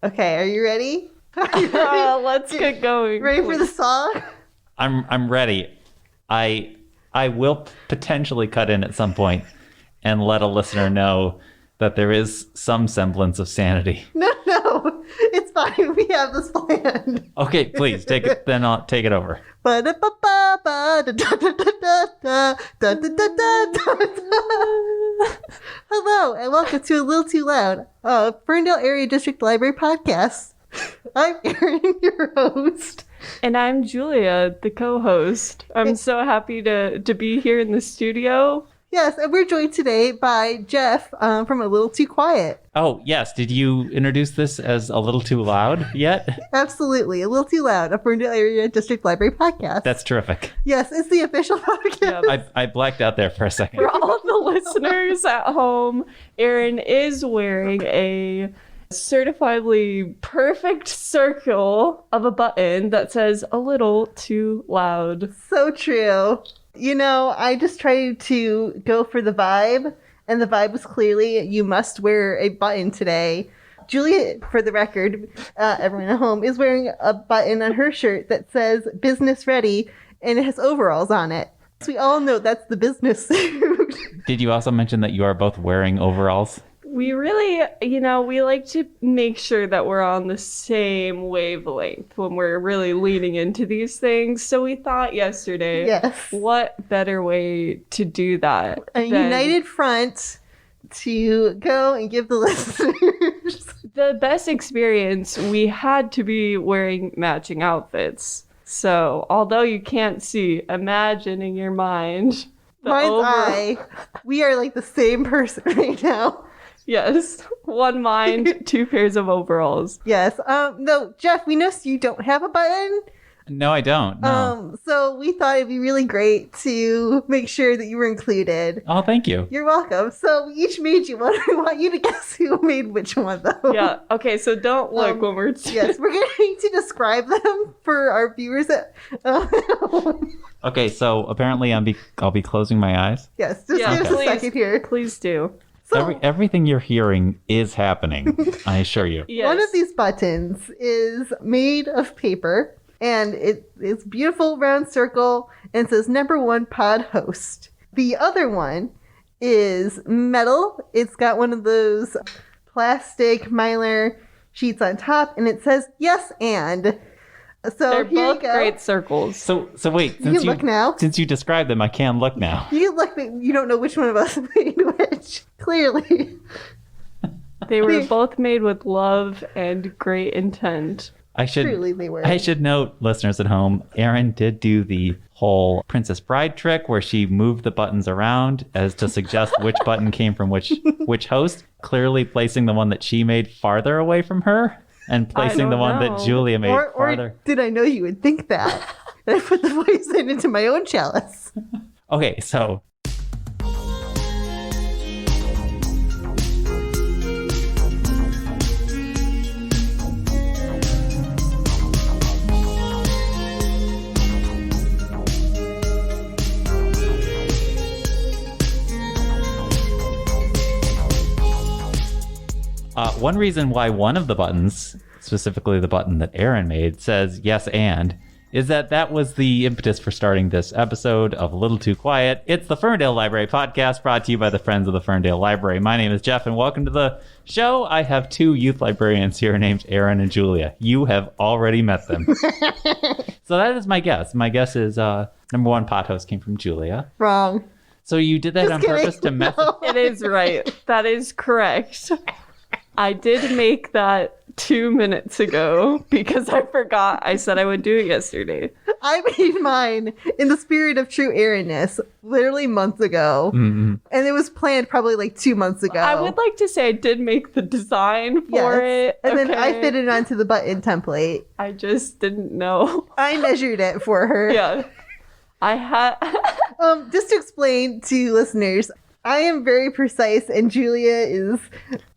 Okay, are you ready? Let's get going. Ready for the song? I'm ready. I will potentially cut in at some point and let a listener know that there is some semblance of sanity. No, it's fine. We have this planned. Okay, please take it. Then I'll take it over. Hello and welcome to A Little Too Loud, Ferndale Area District Library podcast. I'm Erin, your host. And I'm Julia, the co-host. I'm so happy to be here in the studio. Yes, and we're joined today by Jeff from A Little Too Quiet. Oh, yes. Did you introduce this as A Little Too Loud yet? Absolutely. A Little Too Loud, a Ferndale Area District Library podcast. That's terrific. Yes, it's the official podcast. Yep. I blacked out there for a second. For all the listeners at home, Erin is wearing a certifiably perfect circle of a button that says A Little Too Loud. So true. You know, I just tried to go for the vibe, and the vibe was clearly you must wear a button today. Julia, for the record, everyone at home, is wearing a button on her shirt that says business ready, and it has overalls on it. So we all know that's the business suit. Did you also mention that you are both wearing overalls? We really, we like to make sure that we're on the same wavelength when we're really leaning into these things. So we thought yesterday, Yes. What better way to do that? A united front to go and give the listeners The best experience, we had to be wearing matching outfits. So although you can't see, imagine in your mind. mind's eye. We are like the same person right now. Yes, one mind, two pairs of overalls. Yes. No, Jeff, we know you don't have a button. No, I don't. No. So we thought it'd be really great to make sure that you were included. Oh, thank you. You're welcome. So we each made you one. I want you to guess who made which one, though. Yeah. Okay. So don't look when we're. Yes, we're going to describe them for our viewers. Okay, so apparently I'll be closing my eyes. Yes, just give us a second here. Please do. So, Everything you're hearing is happening, I assure you. Yes. One of these buttons is made of paper, and it's a beautiful round circle, and it says #1 pod host. The other one is metal. It's got one of those plastic mylar sheets on top, and it says yes and. So They're here both you go. great circles. So wait, You can look now. Since you described them, I can look now. You can look, but you don't know which one of us made which. Clearly. They were both made with love and great intent. Truly they were. I should note, listeners at home, Erin did do the whole Princess Bride trick where she moved the buttons around as to suggest which button came from which host, clearly placing the one that she made farther away from her and placing the one that Julia made farther. Or did I know you would think that? And I put the poison into my own chalice. Okay, so one reason why one of the buttons, specifically the button that Erin made, says yes and, is that was the impetus for starting this episode of A Little Too Quiet. It's the Ferndale Library podcast brought to you by the Friends of the Ferndale Library. My name is Jeff and welcome to the show. I have two youth librarians here named Erin and Julia. You have already met them. So that is my guess. My guess is #1 pot host came from Julia. Wrong. So you did that Just on kidding. purpose to mess No. It is right. That is correct. I did make that 2 minutes ago because I forgot I said I would do it yesterday. I made mine in the spirit of true Erin-ness literally months ago. Mm-hmm. And it was planned probably like 2 months ago. I would like to say I did make the design for it. And then I okay? fitted it onto the button template. I just didn't know. I measured it for her. Yeah. I had... Just to explain to listeners, I am very precise and Julia is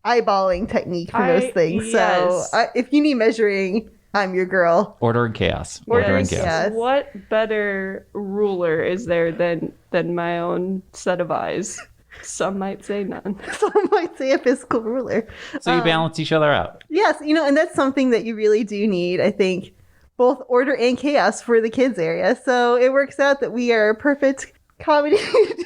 eyeballing technique for most things. Yes. So if you need measuring, I'm your girl. Order and chaos. Order Order and and chaos. chaos. What better ruler is there than my own set of eyes? Some might say none. Some might say a fiscal ruler. So you balance each other out. Yes, and that's something that you really do need, I think, both order and chaos for the kids area. So it works out that we are a perfect comedy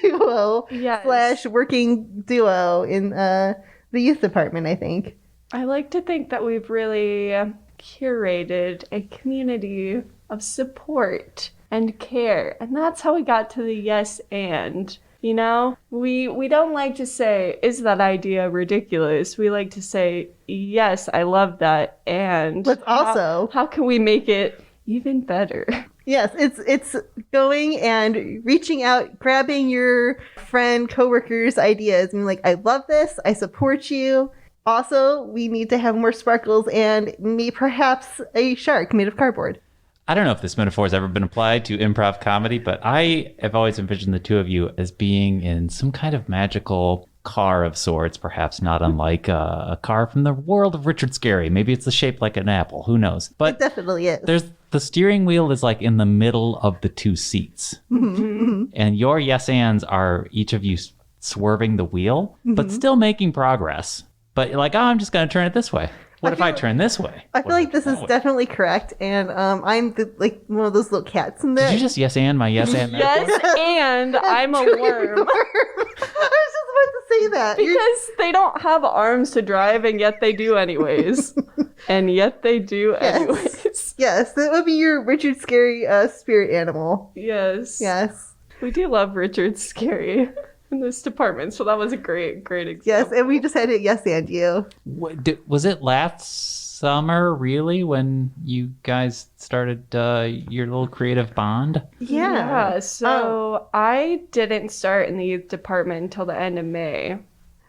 duo Yes. / working duo in the youth department, I think. I like to think that we've really curated a community of support and care. And that's how we got to the yes and. We don't like to say, is that idea ridiculous? We like to say, yes, I love that. And Let's also... how can we make it even better? Yes, it's going and reaching out, grabbing your friend, coworkers' ideas, and like, I love this, I support you. Also, we need to have more sparkles and perhaps a shark made of cardboard. I don't know if this metaphor has ever been applied to improv comedy, but I have always envisioned the two of you as being in some kind of magical car of sorts, perhaps not unlike a car from the world of Richard Scarry. Maybe it's shaped like an apple. Who knows? But it definitely is. There's the steering wheel is like in the middle of the two seats. Mm-hmm. And your yes ands are each of you swerving the wheel, but still making progress. But you're like, oh, I'm just going to turn it this way. What if I turn this way? I feel like this is definitely correct, and I'm one of those little cats in there. Did you just yes and my yes and? Yes, and I'm a worm. I was just about to say that. Because they don't have arms to drive, and yet they do anyways. And yet they do anyways. Yes, that would be your Richard Scarry spirit animal. Yes. Yes. We do love Richard Scarry in this department, so that was a great example. Yes, and we just had to yes and you. Was it last summer, really, when you guys started your little creative bond? Yeah, so I didn't start in the youth department until the end of May.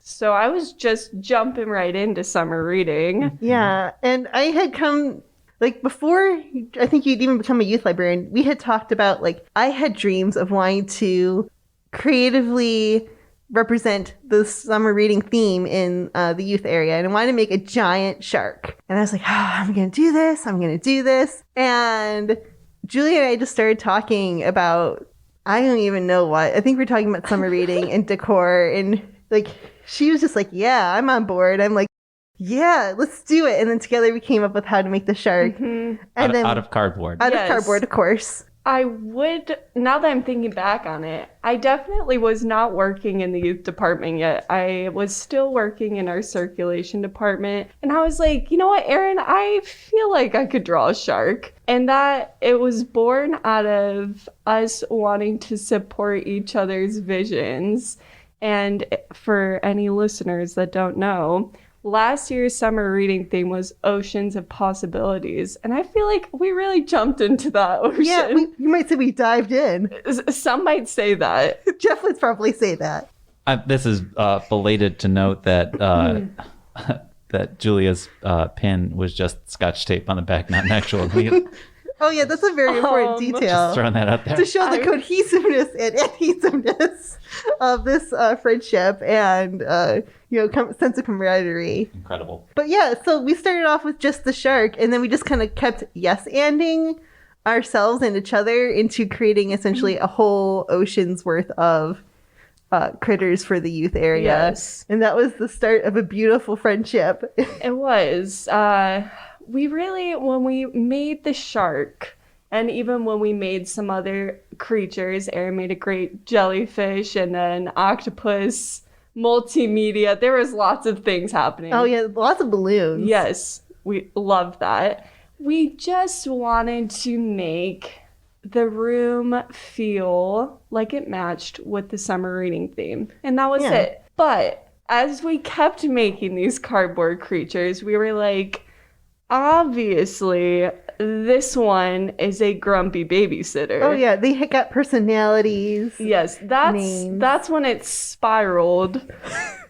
So I was just jumping right into summer reading. Yeah, and I had come... before, I think you'd even become a youth librarian, we had talked about, I had dreams of wanting to creatively represent the summer reading theme in the youth area, and I wanted to make a giant shark. And I was like, I'm going to do this. And Julia and I just started talking about, I don't even know what. I think we're talking about summer reading and decor, and she was just like, yeah, I'm on board. I'm like, yeah, let's do it. And then together we came up with how to make the shark. Mm-hmm. And out of cardboard. Out of cardboard, of course. I would, now that I'm thinking back on it, I definitely was not working in the youth department yet. I was still working in our circulation department. And I was like, you know what, Erin, I feel like I could draw a shark. And that it was born out of us wanting to support each other's visions. And for any listeners that don't know, last year's summer reading theme was Oceans of Possibilities. And I feel like we really jumped into that ocean. Yeah, you might say we dived in. Some might say that. Jeff would probably say that. This is belated to note that that Julia's pin was just Scotch tape on the back, not an actual needle. Oh yeah, that's a very important detail. Just throwing that out there. To show the cohesiveness and adhesiveness of this friendship and sense of camaraderie. Incredible. But yeah, so we started off with just the shark, and then we just kind of kept yes-anding ourselves and each other into creating essentially a whole ocean's worth of critters for the youth area. Yes. And that was the start of a beautiful friendship. It was. We really, when we made the shark, and even when we made some other creatures, Erin made a great jellyfish and then octopus, multimedia. There was lots of things happening. Oh yeah, lots of balloons. Yes, we loved that. We just wanted to make the room feel like it matched with the summer reading theme. And that was it. But as we kept making these cardboard creatures, we were like, obviously, this one is a grumpy babysitter. Oh yeah, they got personalities. Yes, that's when it spiraled.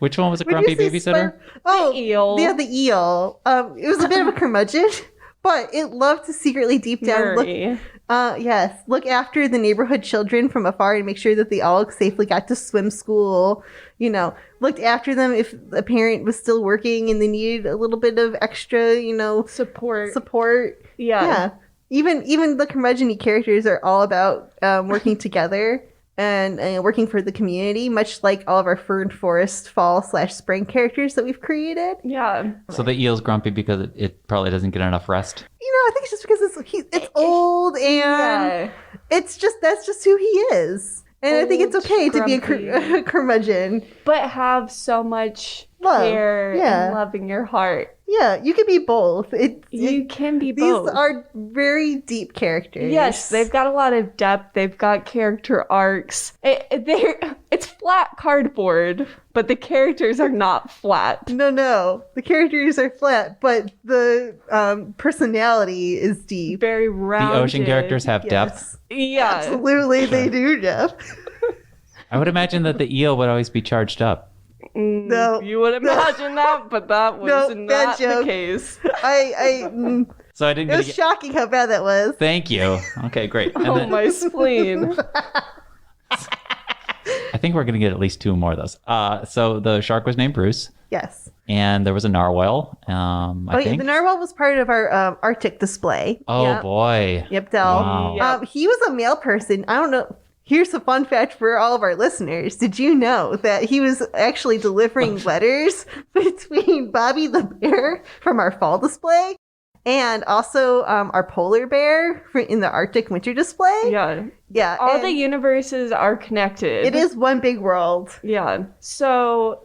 Which one was a grumpy babysitter? The eel. Yeah, the eel. It was a bit of a curmudgeon, but it loved to secretly deep down look after the neighborhood children from afar and make sure that they all safely got to swim school. Looked after them if a parent was still working and they needed a little bit of extra, support. Yeah. Even the curmudgeon characters are all about working together and working for the community, much like all of our Fern Forest fall/spring characters that we've created. Yeah. So the eel's grumpy because it probably doesn't get enough rest. I think it's just because it's old and that's just who he is. And I think it's Old, okay to be grumpy. a curmudgeon. But have so much Love. care Yeah. and love in your heart. Yeah, you can be both. You can be These both. are very deep characters. Yes, they've got a lot of depth. They've got character arcs. It's flat cardboard, but the characters are not flat. No. The characters are flat, but the personality is deep. Very rounded. The ocean characters have depth. Yeah. Absolutely, they do, Jeff. I would imagine that the eel would always be charged up. No. You would imagine that, but that was No, bad not the joke. case. So I didn't It get was shocking how bad that was. Thank you. Okay, great. And Oh, then my spleen. I think we're going to get at least 2 more of those. So the shark was named Bruce, Yes. and there was a narwhal. I think. The narwhal was part of our Arctic display. Oh Yep. boy. Yep, Del. Wow. Yep. He was a male person. I don't know. Here's a fun fact for all of our listeners. Did you know that he was actually delivering letters between Bobby the bear from our fall display and also our polar bear in the Arctic winter display? Yeah. Yeah. All and the universes are connected. it is one big world. Yeah. So,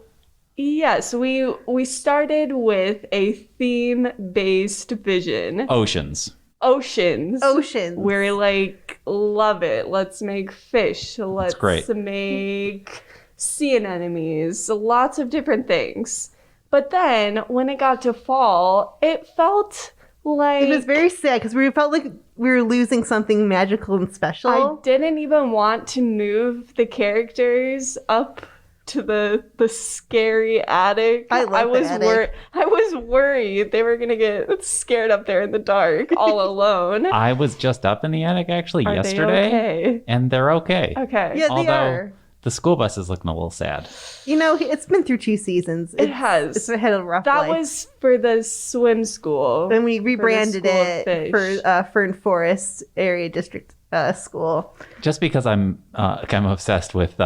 yes, we started with a theme-based vision. Oceans. Oceans. Oceans. We're like, love it. Let's make fish. Let's great. make sea anemones. Lots of different things. But then when it got to fall, it felt like It was very sad because we felt like we were losing something magical and special. I didn't even want to move the characters up to the scary attic. I love the attic. I was worried they were gonna get scared up there in the dark all alone. I was just up in the attic actually Are yesterday, they okay? and they're okay. Okay. Yeah, they Although are. the school bus is looking a little sad. It's been through 2 seasons. It has. It's had a rough That life. was for the swim school. Then we rebranded School of it Fish. for Fern Forest Area District School. Just because I'm obsessed with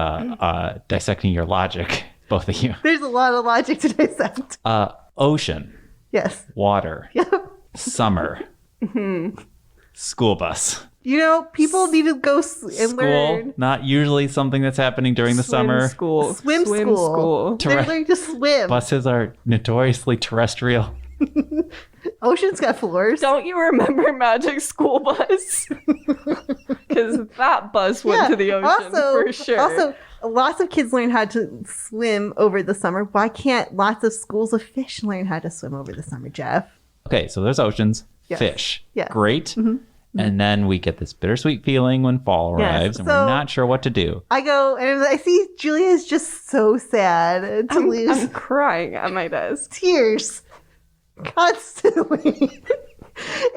dissecting your logic, both of you. There's a lot of logic to dissect. Ocean, Yes. water, Yep. summer, school bus. People need to go and School, learn. not usually something that's happening during the Swim summer. school. Swim school. They're Terre- learning to swim. Buses are notoriously terrestrial. Ocean's got floors. Don't you remember Magic School Bus? Because that bus went to the ocean for sure. Also, lots of kids learn how to swim over the summer. Why can't lots of schools of fish learn how to swim over the summer, Jeff? Okay, so there's oceans, Yes. fish. Yes. Great. And then we get this bittersweet feeling when fall Yes. arrives, and So- we're not sure what to do. I go and I see Julia is just so sad to lose I'm crying at my desk. tears constantly.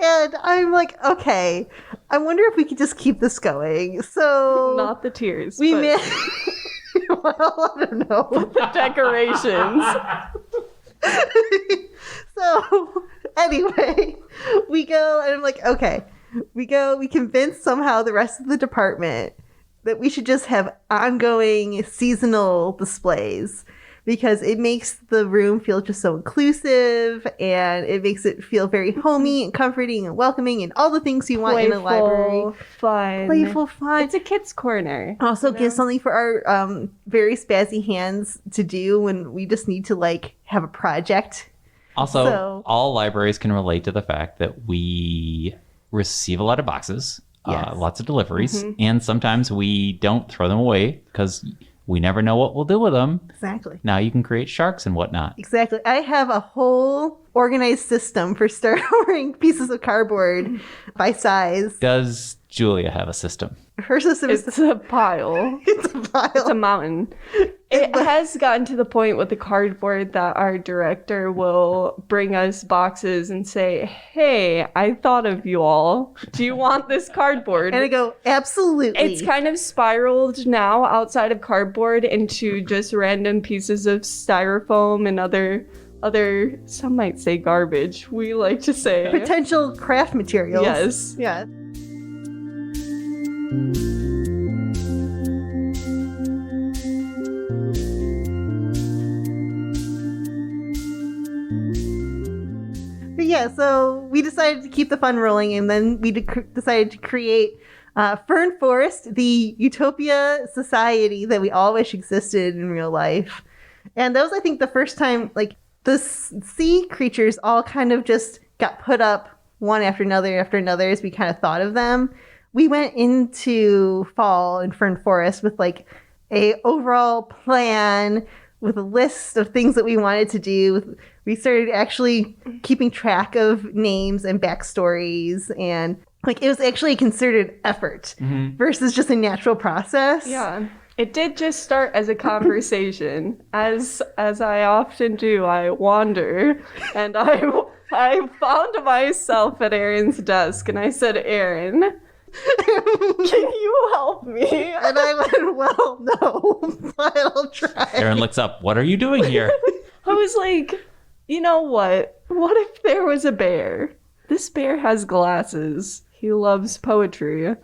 And I'm like, okay, I wonder if we could just keep this going. So Not the tears, we but well, I don't know. the decorations. So anyway, we go and I'm like, okay, we convince somehow the rest of the department that we should just have ongoing seasonal displays because it makes the room feel just so inclusive and it makes it feel very homey and comforting and welcoming and all the things you want in a library. Fun. Playful, fun. It's a kid's corner. Also gives something for our very spazzy hands to do when we just need to have a project. Also, So- all libraries can relate to the fact that we receive a lot of boxes, Yes. lots of deliveries, and sometimes we don't throw them away because we never know what we'll do with them. Exactly. Now you can create sharks and whatnot. Exactly. I have a whole organized system for storing pieces of cardboard by size. Does Julia have a system? Her system is It's a pile. it's a pile. It's a mountain. It has gotten to the point with the cardboard that our director will bring us boxes and say, hey, I thought of you all. Do you want this cardboard? And I go, absolutely. It's kind of spiraled now outside of cardboard into just random pieces of styrofoam and other some might say garbage. We like to say potential craft materials. yes. Yeah. yeah, so we decided to keep the fun rolling, and then we decided to create Fern Forest, the utopia society that we all wish existed in real life. And that was, I think, the first time, like, the sea creatures all kind of just got put up one after another as we kind of thought of them. We went into fall in Fern Forest with, like, a overall plan with a list of things that we wanted to do. We started actually keeping track of names and backstories, and like it was actually a concerted effort versus just a natural process. Yeah. It did just start as a conversation. As I often do, I wander, and I found myself at Aaron's desk, and I said, Aaron, can you help me? And I went, well, no, but I'll try. Aaron looks up. What are you doing here? I was like, you know what? What if there was a bear? This bear has glasses. He loves poetry.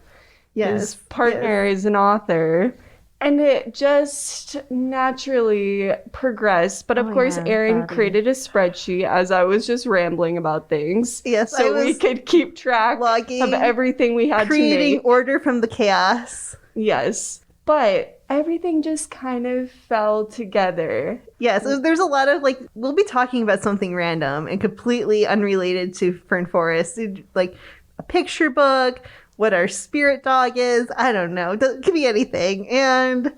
Yes. His partner is an author. And it just naturally progressed. But of course, Aaron created a spreadsheet as I was just rambling about things. Yes, so we could keep track of everything we had to make. Creating order from the chaos. Yes. But everything just kind of fell together. Yes, there's a lot of, like, we'll be talking about something random and completely unrelated to Fern Forest. Like a picture book, what our spirit dog is. I don't know. It could be anything. And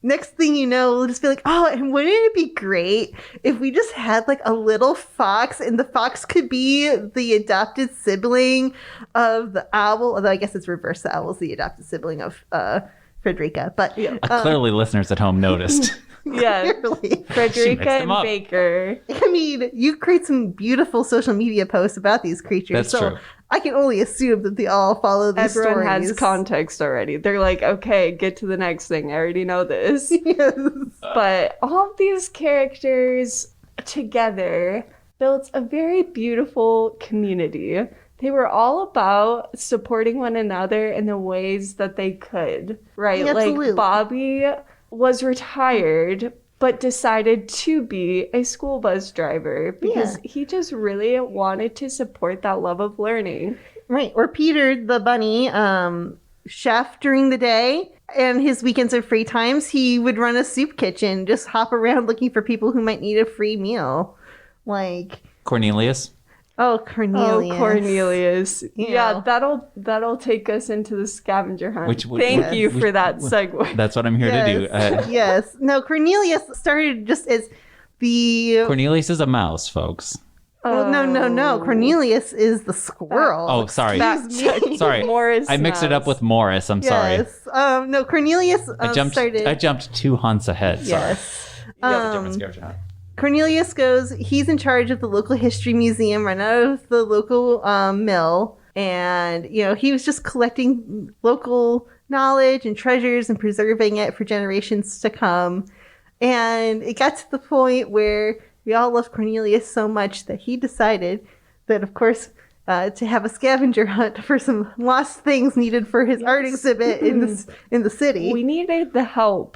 next thing you know, we'll just be like, oh, and wouldn't it be great if we just had like a little fox, and the fox could be the adopted sibling of the owl, although I guess it's reverse. The owl's the adopted sibling of Frederica. But clearly listeners at home noticed. Yeah, Frederica and Baker. I mean, you create some beautiful social media posts about these creatures. That's true. I can only assume that they all follow these stories. Everyone has context already. They're like, okay, get to the next thing. I already know this. Yes. But all of these characters together built a very beautiful community. They were all about supporting one another in the ways that they could, right? Absolutely. Like Bobby was retired, but decided to be a school bus driver because he just really wanted to support that love of learning. Right. Or Peter the bunny, chef during the day, and his weekends or free times, he would run a soup kitchen, just hop around looking for people who might need a free meal. Like Cornelius. Oh, Cornelius. Oh, Cornelius. Yeah, that'll take us into the scavenger hunt. Thank you for that segue. That's what I'm here to do. Yes. No, Cornelius started just as the... Cornelius is a mouse, folks. Oh, no. Cornelius is the squirrel. Oh, sorry. Sorry. Morris I mixed it up with Morris. I'm sorry. Yes. No, Cornelius I jumped 2 hunts ahead. Yes. Sorry. Cornelius goes, he's in charge of the local history museum right out of the local mill. And, he was just collecting local knowledge and treasures and preserving it for generations to come. And it got to the point where we all loved Cornelius so much that he decided that, of course, to have a scavenger hunt for some lost things needed for his art exhibit in the city. We needed the help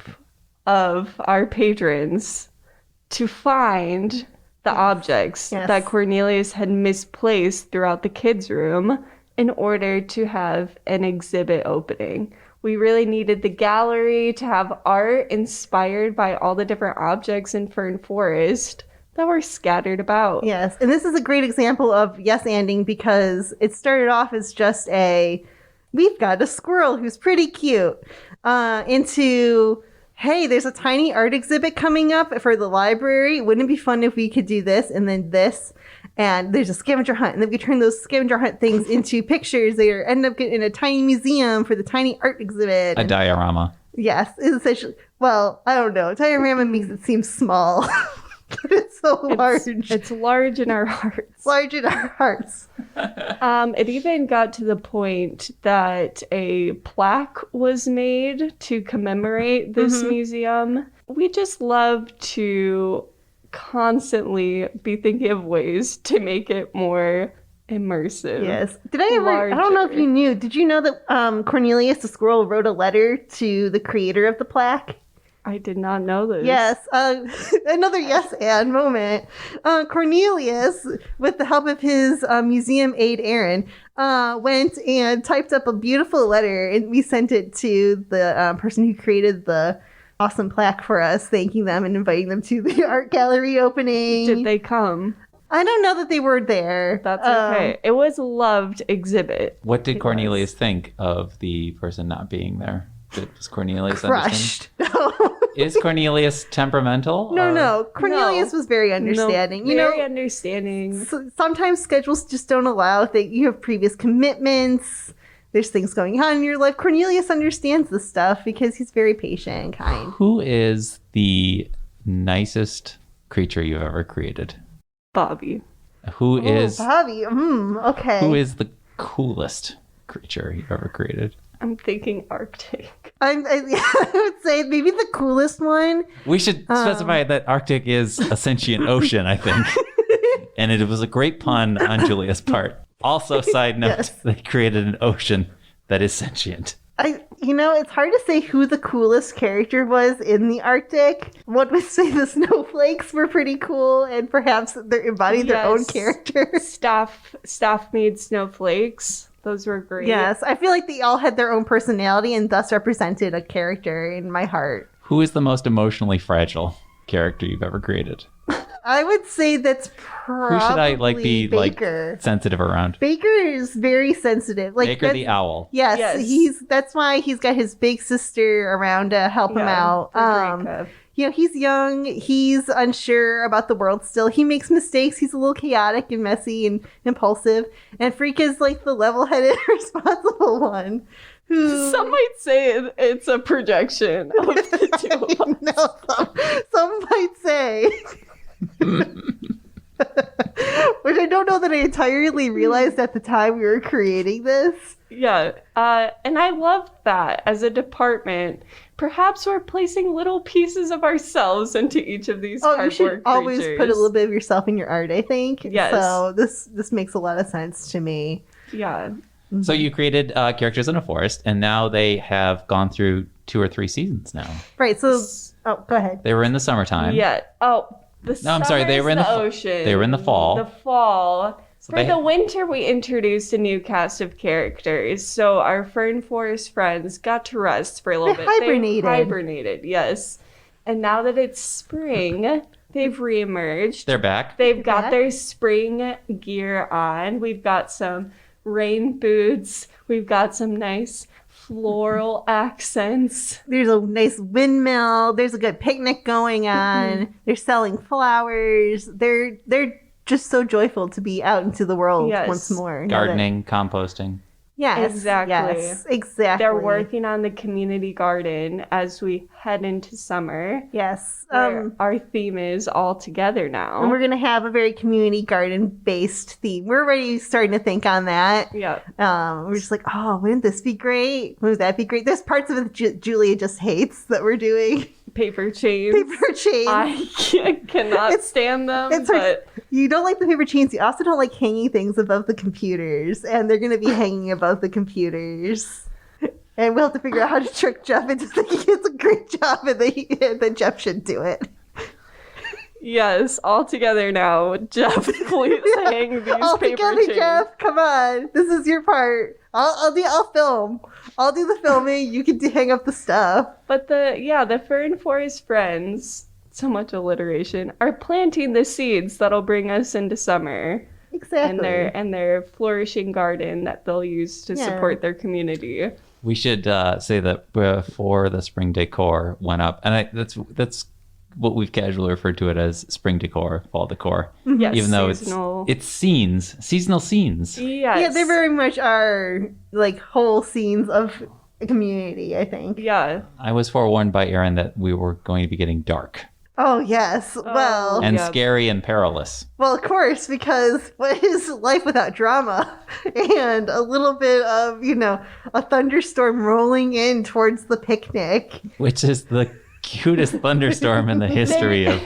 of our patrons to find the objects that Cornelius had misplaced throughout the kids' room in order to have an exhibit opening. We really needed the gallery to have art inspired by all the different objects in Fern Forest that were scattered about. Yes, and this is a great example of yes-anding because it started off as just we've got a squirrel who's pretty cute, into... hey, there's a tiny art exhibit coming up for the library. Wouldn't it be fun if we could do this and then this? And there's a scavenger hunt. And then we turn those scavenger hunt things into pictures. They end up in a tiny museum for the tiny art exhibit. A diorama. Yes. It's essentially, well, I don't know. Diorama makes it seem small. But it's so large. It's large in our hearts. Large in our hearts. It even got to the point that a plaque was made to commemorate this museum. We just love to constantly be thinking of ways to make it more immersive. Yes. I don't know if you knew, did you know that Cornelius the squirrel wrote a letter to the creator of the plaque? I did not know this. Yes, another yes and moment. Cornelius, with the help of his museum aide Aaron, went and typed up a beautiful letter, and we sent it to the person who created the awesome plaque for us, thanking them and inviting them to the art gallery opening. Did they come? I don't know that they were there. That's okay. It was a loved exhibit. What did Cornelius think of the person not being there? Was Cornelius Crushed. Is Cornelius temperamental? No. Cornelius was very understanding. Very understanding. Sometimes schedules just don't allow. You have previous commitments. There's things going on in your life. Cornelius understands this stuff because he's very patient and kind. Who is the nicest creature you've ever created? Bobby. Who is Bobby? Okay. Who is the coolest creature you've ever created? I'm thinking Arctic. I would say maybe the coolest one. We should specify that Arctic is a sentient ocean, I think. And it was a great pun on Julia's part. Also, side note, Yes. They created an ocean that is sentient. It's hard to say who the coolest character was in the Arctic. One would say the snowflakes were pretty cool, and perhaps they embodied their own character. Staff made snowflakes. Those were great. Yes, I feel like they all had their own personality and thus represented a character in my heart. Who is the most emotionally fragile character you've ever created? I would say that's probably Who should I be Baker. sensitive around? Baker is very sensitive. Baker the owl. Yes, that's why he's got his big sister around to help him out. He's young, he's unsure about the world still. He makes mistakes, he's a little chaotic and messy and impulsive. And Freak is like the level-headed, responsible one. Who... Some might say it's a projection of the two of us. No, some might say. Which I don't know that I entirely realized at the time we were creating this. Yeah, and I love that as a department. Perhaps we're placing little pieces of ourselves into each of these cardboard you should creatures. always put a little bit of yourself in your art, I think. Yes. So this makes a lot of sense to me. Yeah. So you created characters in a forest, and now they have gone through 2 or 3 seasons now. Right, so... Oh, go ahead. They were in the summertime. Yeah. Oh, I'm sorry, they were in the ocean. They were in the fall. The fall. So For the winter, we introduced a new cast of characters. So our Fern Forest friends got to rest for a little bit. Hibernated. They hibernated, yes. And now that it's spring, they've reemerged. They're back. They've got their spring gear on. We've got some rain boots. We've got some nice floral accents. There's a nice windmill. There's a good picnic going on. They're selling flowers. They're just so joyful to be out into the world once more. Gardening, composting. Yes, exactly. Yes, exactly. They're working on the community garden as we head into summer. Yes. Our theme is all together now. And we're going to have a very community garden based theme. We're already starting to think on that. Yeah. We're just like, oh, wouldn't this be great? Wouldn't that be great? There's parts of it Julia just hates that we're doing. Paper chains. Paper chains. I cannot stand them. But you don't like the paper chains. You also don't like hanging things above the computers. And they're going to be hanging above the computers. And we'll have to figure out how to trick Jeff into thinking it's a great job and that Jeff should do it. Yes, all together now. Jeff, please hang these all paper together, chains. Jeff, come on. This is your part. I'll film. I'll do the filming. You can hang up the stuff. But the Fern Forest friends, so much alliteration, are planting the seeds that'll bring us into summer. Exactly. And their flourishing garden that they'll use to support their community. We should say that before the spring decor went up, and that's what we've casually referred to it as spring decor, fall decor. Yes, even though seasonal. it's seasonal scenes. Yes. Yeah, they very much are like whole scenes of a community, I think. Yeah. I was forewarned by Aaron that we were going to be getting dark. Oh, yes. Well. And scary and perilous. Well, of course, because what is life without drama? And a little bit of, a thunderstorm rolling in towards the picnic. Which is the cutest thunderstorm in the history of...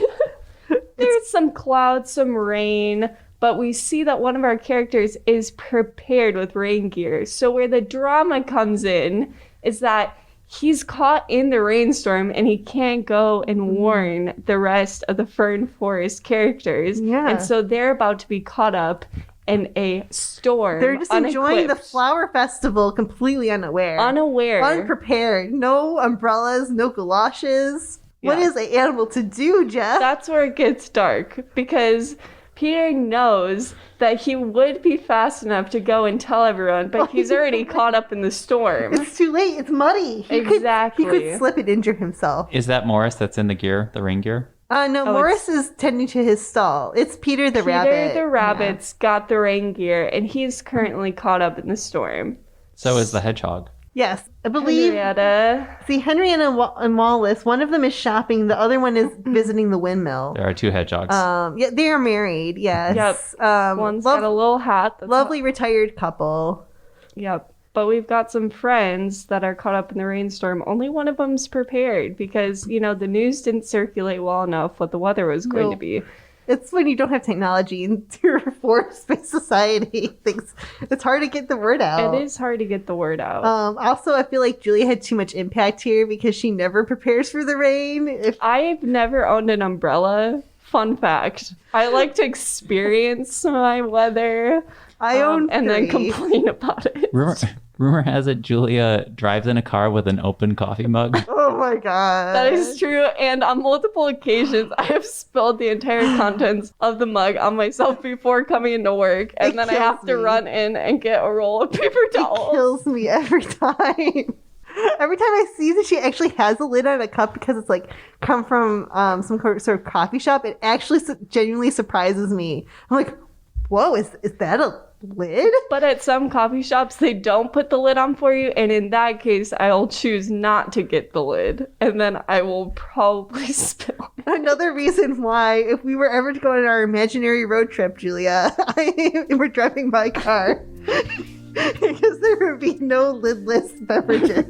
There's some clouds, some rain, but we see that one of our characters is prepared with rain gear. So where the drama comes in is that he's caught in the rainstorm and he can't go and warn the rest of the Fern Forest characters. Yeah. And so they're about to be caught up in a storm. They're just enjoying the unequipped, flower festival completely unaware. Unprepared. No umbrellas, no galoshes. What Yeah. is an animal to do, Jeff? That's where it gets dark, because Peter knows that he would be fast enough to go and tell everyone, but he's already caught up in the storm. It's too late. It's muddy. He Exactly. could slip and injure himself. Is that Morris that's in the gear, the rain gear? No, Morris is tending to his stall. It's Peter the rabbit. Peter the rabbit's got the rain gear, and he's currently caught up in the storm. So is the hedgehog. Yes, I believe. Henrietta. See, Henrietta and Wallace, one of them is shopping, the other one is visiting the windmill. There are 2 hedgehogs. Yeah, they are married, yes. Yep. One's got a little hat. Lovely retired couple. Yep. But we've got some friends that are caught up in the rainstorm. Only one of them's prepared because, you know, the news didn't circulate well enough what the weather was going to be. It's when you don't have technology in your forest-based society. It's hard to get the word out. It is hard to get the word out. Also, I feel like Julia had too much impact here because she never prepares for the rain. I've never owned an umbrella. Fun fact. I like to experience my weather. I own and then complain about it. Rumor has it Julia drives in a car with an open coffee mug. Oh my god. That is true. And on multiple occasions, I have spilled the entire contents of the mug on myself before coming into work. And then I have to run in and get a roll of paper towels. It kills me every time. Every time I see that she actually has a lid on a cup because it's like come from some sort of coffee shop, it actually genuinely surprises me. I'm like, whoa, is that a lid? But at some coffee shops, they don't put the lid on for you. And in that case, I'll choose not to get the lid. And then I will probably spill it. Another reason why, if we were ever to go on our imaginary road trip, Julia, we're driving my car. Because there would be no lidless beverages.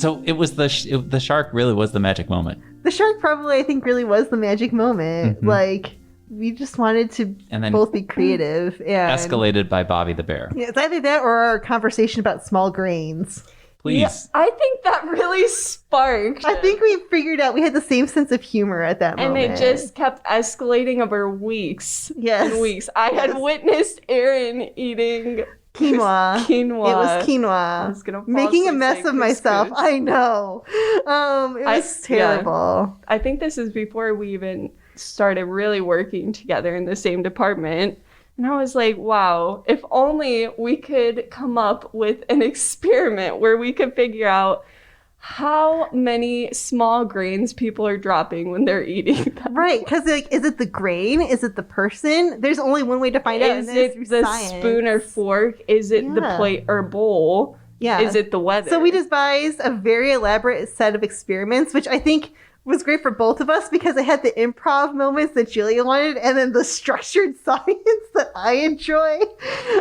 So it was the shark really was the magic moment. The shark probably, I think, really was the magic moment. Mm-hmm. Like, we just wanted to both be creative. And escalated by Bobby the bear. Yeah, it's either that or our conversation about small grains. Please. Yeah, I think that really sparked. I think we figured out we had the same sense of humor at that moment. And it just kept escalating over weeks. Yes. And weeks. I had witnessed Aaron eating quinoa. Quinoa. It was quinoa. I was gonna making a mess of myself. I know. It was terrible. Yeah. I think this is before we even started really working together in the same department. And I was like, wow, if only we could come up with an experiment where we could figure out how many small grains people are dropping when they're eating them. Right, because like, is it the grain? Is it the person? There's only one way to find out. Is it the spoon or fork? Is it the plate or bowl? Yeah. Is it the weather? So we devised a very elaborate set of experiments, which I think was great for both of us because it had the improv moments that Julia wanted and then the structured science that I enjoy.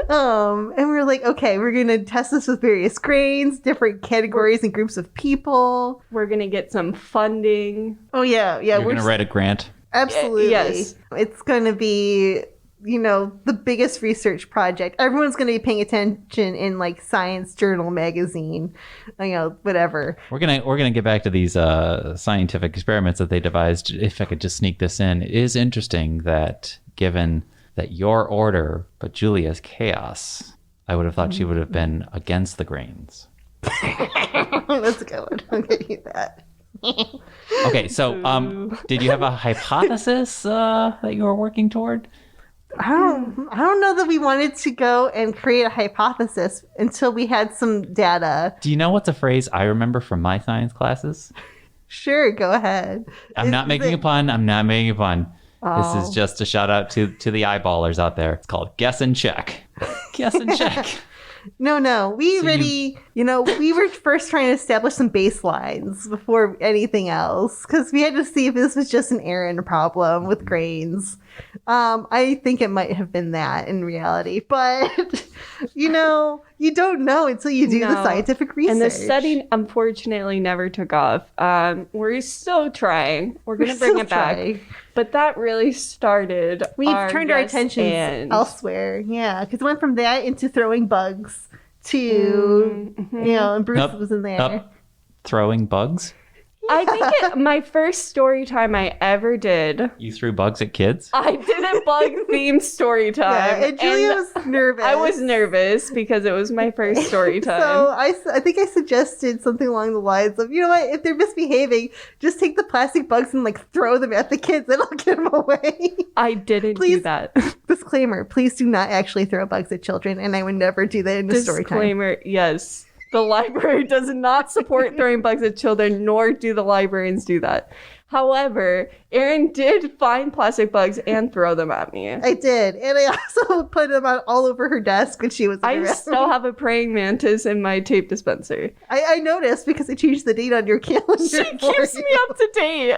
And we were like, okay, we're going to test this with various grains, different categories and groups of people. We're going to get some funding. Oh, yeah. Yeah. We're going to write a grant. Absolutely. Yes. It's going to be, the biggest research project. Everyone's going to be paying attention in like Science Journal magazine, whatever. We're gonna get back to these scientific experiments that they devised. If I could just sneak this in, it is interesting that given that your order, but Julia's chaos, I would have thought she would have been against the grains. That's a good one. I'll give you that. Okay, so did you have a hypothesis that you were working toward? I don't know that we wanted to go and create a hypothesis until we had some data. Do you know what's a phrase I remember from my science classes? Sure, go ahead. I'm not making a pun. Oh. This is just a shout out to the eyeballers out there. It's called guess and check. Guess and check. No. We we were first trying to establish some baselines before anything else because we had to see if this was just an Aaron problem with grains. I think it might have been that in reality, but You don't know until you do the No. scientific research. And the study, unfortunately, never took off. We're still trying. We're going to bring it back. But that really started. We've turned our attentions elsewhere. Yeah, because it went from that into throwing bugs to, and Bruce was in there. Throwing bugs? I think my first story time I ever did. You threw bugs at kids? I did a bug themed story time. Yeah, and Julia was nervous. I was nervous because it was my first story time. So I think I suggested something along the lines of, you know what, if they're misbehaving, just take the plastic bugs and like throw them at the kids. It'll get them away. I didn't do that. Disclaimer, please do not actually throw bugs at children, and I would never do that in a story time. Disclaimer, yes. The library does not support throwing bugs at children, nor do the librarians do that. However, Erin did find plastic bugs and throw them at me. I did. And I also put them all over her desk when she was I around. still have a praying mantis in my tape dispenser. I noticed because I changed the date on your calendar. She keeps me up to date.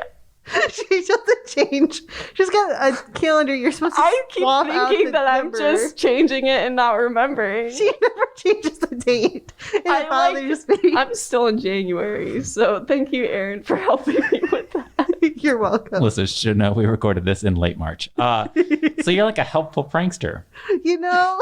She doesn't change. She's got a calendar you're supposed to I keep swap out thinking the that number. I'm just changing it and not remembering. She never changes the date. And it bothers me. I'm still in January, so thank you, Erin, for helping me with that. You're welcome. Listeners should know we recorded this in late March. So you're like a helpful prankster. You know,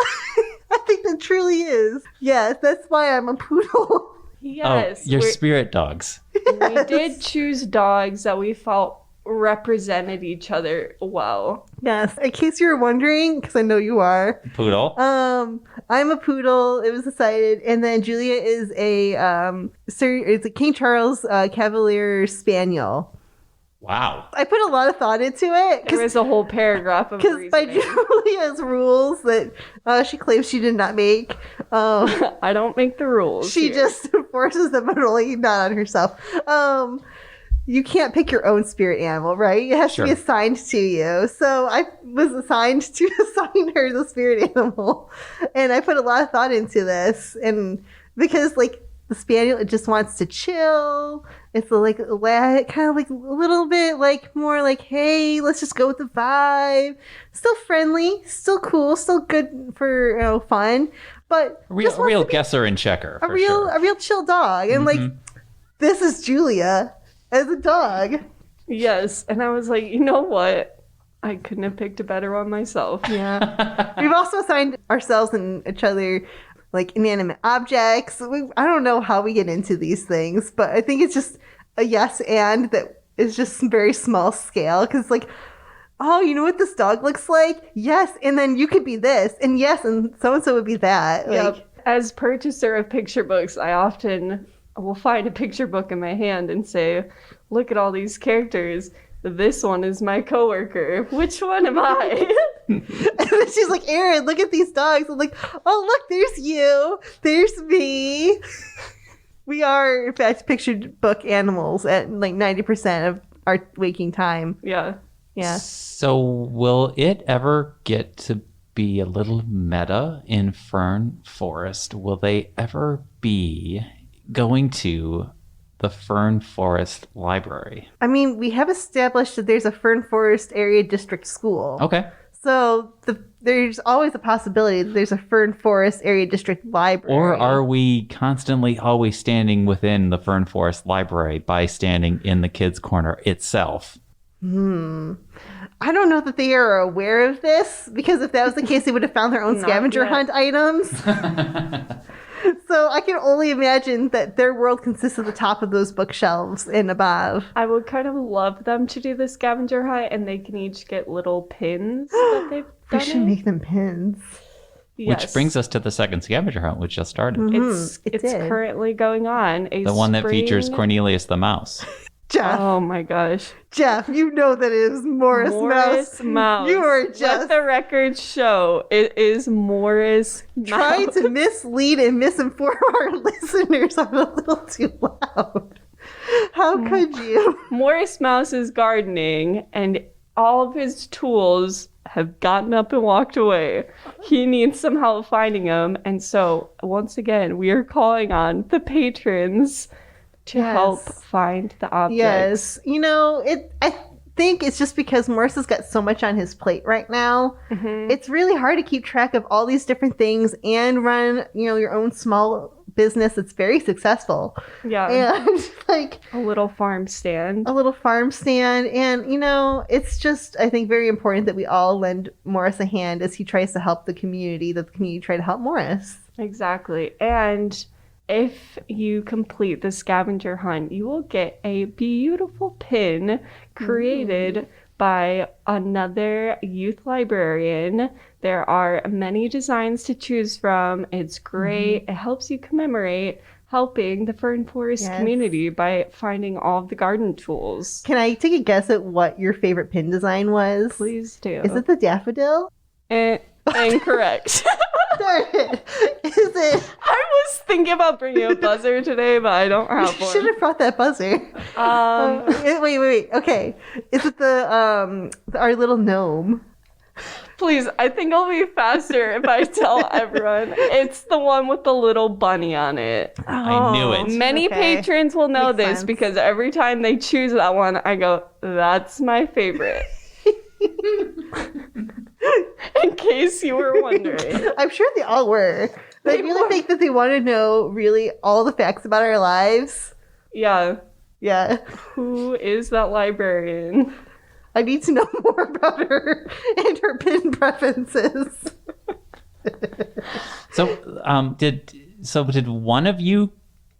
I think that truly is. Yes, that's why I'm a poodle. Yes. You're spirit dogs. We did choose dogs that we felt represented each other well. Yes. In case you were wondering, because I know you are. Poodle. I'm a poodle. It was decided, and then Julia is it's a King Charles Cavalier Spaniel. Wow. I put a lot of thought into it. There was a whole paragraph of Because by Julia's rules that she claims she did not make, I don't make the rules. she here. just enforces them, but only not on herself. You can't pick your own spirit animal, right? It has to be assigned to you. So I was assigned to assign her the spirit animal. And I put a lot of thought into this. And because, like, the spaniel, it just wants to chill. It's like kind of like a little bit like more like, hey, let's just go with the vibe. Still friendly, still cool, still good for fun, but A real guesser and checker. a real chill dog. And like, this is Julia as a dog. Yes, and I was like, you know what? I couldn't have picked a better one myself. Yeah. We've also assigned ourselves and each other like inanimate objects. I don't know how we get into these things, but I think it's just a yes and that is just very small scale. Because like, oh, you know what this dog looks like? Yes, and then you could be this, and yes, and so-and-so would be that. Like, Yep. As purchaser of picture books, I often will find a picture book in my hand and say, look at all these characters. This one is my coworker. Which one am I? and then she's like, Erin, look at these dogs. I'm like, oh, look, there's you. There's me. We are, in fact, picture book animals at like 90% of our waking time. Yeah. Yeah. So will it ever get to be a little meta in Fern Forest? Will they ever be going to the Fern Forest Library? I mean, we have established that there's a Fern Forest area district school. Okay. So there's always a possibility that there's a Fern Forest area district library. Or are we constantly always standing within the Fern Forest Library by standing in the kids' corner itself? I don't know that they are aware of this, because if that was the case, they would have found their own scavenger hunt items. So I can only imagine that their world consists of the top of those bookshelves and above. I would kind of love them to do the scavenger hunt, and they can each get little pins that they've We done. should make them pins. Yes. Which brings us to the second scavenger hunt, which just started. It's currently going on. The one that features Cornelius the Mouse. Jeff, Oh my gosh. Jeff, you know that it is Morris Mouse. You are Let just the record show. It is Morris trying Mouse. to mislead and misinform our listeners. I'm a little too loud. How could you? Morris Mouse is gardening, and all of his tools have gotten up and walked away. He needs some help finding them, and so once again, we are calling on the patrons to help find the objects. Yes, you know think it's just because Morris has got so much on his plate right now. It's really hard to keep track of all these different things and run, your own small business that's very successful. Yeah. And like a little farm stand. And, it's just, I think, very important that we all lend Morris a hand as he tries to help the community, that the community try to help Morris. Exactly. And if you complete the scavenger hunt, you will get a beautiful pin created by another youth librarian. There are many designs to choose from. It's great. It helps you commemorate helping the Fern Forest community by finding all of the garden tools. Can I take a guess at what your favorite pin design was? Please do. Is it the daffodil? Incorrect. Darn it. Is it? I was thinking about bringing a buzzer today, but I don't have You one. should have brought that buzzer. Wait. Okay. Is it our little gnome? Please, I think I'll be faster if I tell everyone. It's the one with the little bunny on it. I knew it. Many patrons will know Makes this sense. because every time they choose that one, I go, that's my favorite. In case you were wondering. I'm sure they all were. But I really think that they want to know really all the facts about our lives. Yeah. Yeah. Who is that librarian? I need to know more about her and her pin preferences. So, did one of you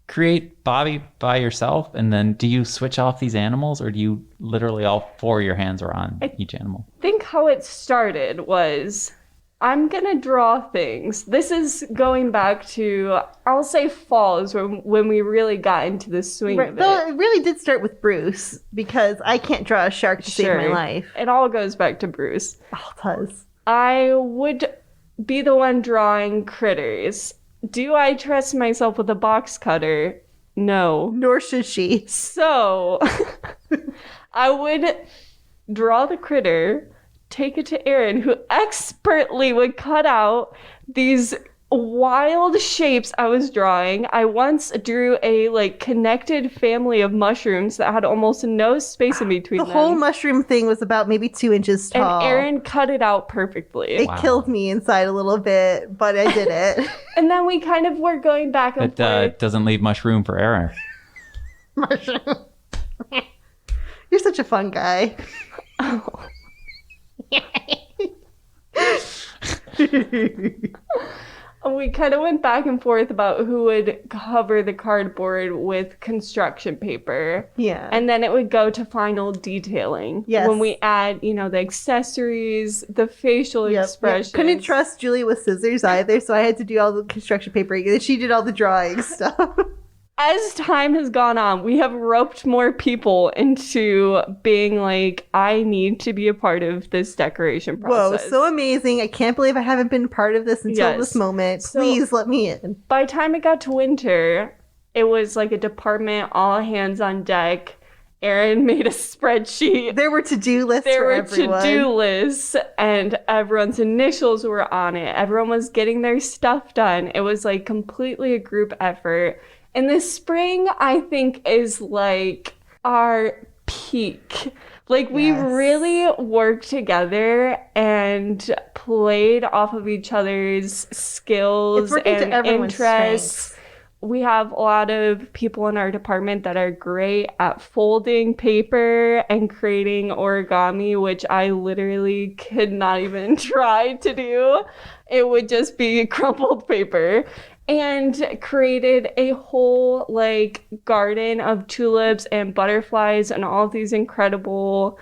create Bobby by yourself, and then do you switch off these animals, or do you literally all four of your hands are on each animal? I think how it started was I'm gonna draw things. This is going back to, I'll say fall is when we really got into the swing of it. Though it really did start with Bruce, because I can't draw a shark to save my life. It all goes back to Bruce. Oh, it does. I would be the one drawing critters. Do I trust myself with a box cutter? No. Nor should she. So I would draw the critter, take it to Aaron, who expertly would cut out these wild shapes I was drawing. I once drew a connected family of mushrooms that had almost no space in between The them. whole mushroom thing was about maybe 2 inches tall. And Aaron cut it out perfectly. It killed me inside a little bit, but I did it. And then we kind of were going back and forth. It doesn't leave much room for error. Mushroom. You're such a fun guy. Oh. We kind of went back and forth about who would cover the cardboard with construction paper. Yeah. And then it would go to final detailing. Yes. When we add, the accessories, the facial expressions. Couldn't trust Julie with scissors either, so I had to do all the construction paper. And she did all the drawing stuff. As time has gone on, we have roped more people into being I need to be a part of this decoration process. Whoa, so amazing. I can't believe I haven't been part of this until this moment. So, please let me in. By the time it got to winter, it was a department, all hands on deck. Aaron made a spreadsheet. There were to-do lists for everyone. To-do lists, and everyone's initials were on it. Everyone was getting their stuff done. It was completely a group effort. And this spring, I think, is our peak. We really worked together and played off of each other's skills and interests. Strengths. We have a lot of people in our department that are great at folding paper and creating origami, which I literally could not even try to do. It would just be crumpled paper. And created a whole garden of tulips and butterflies and all of these incredible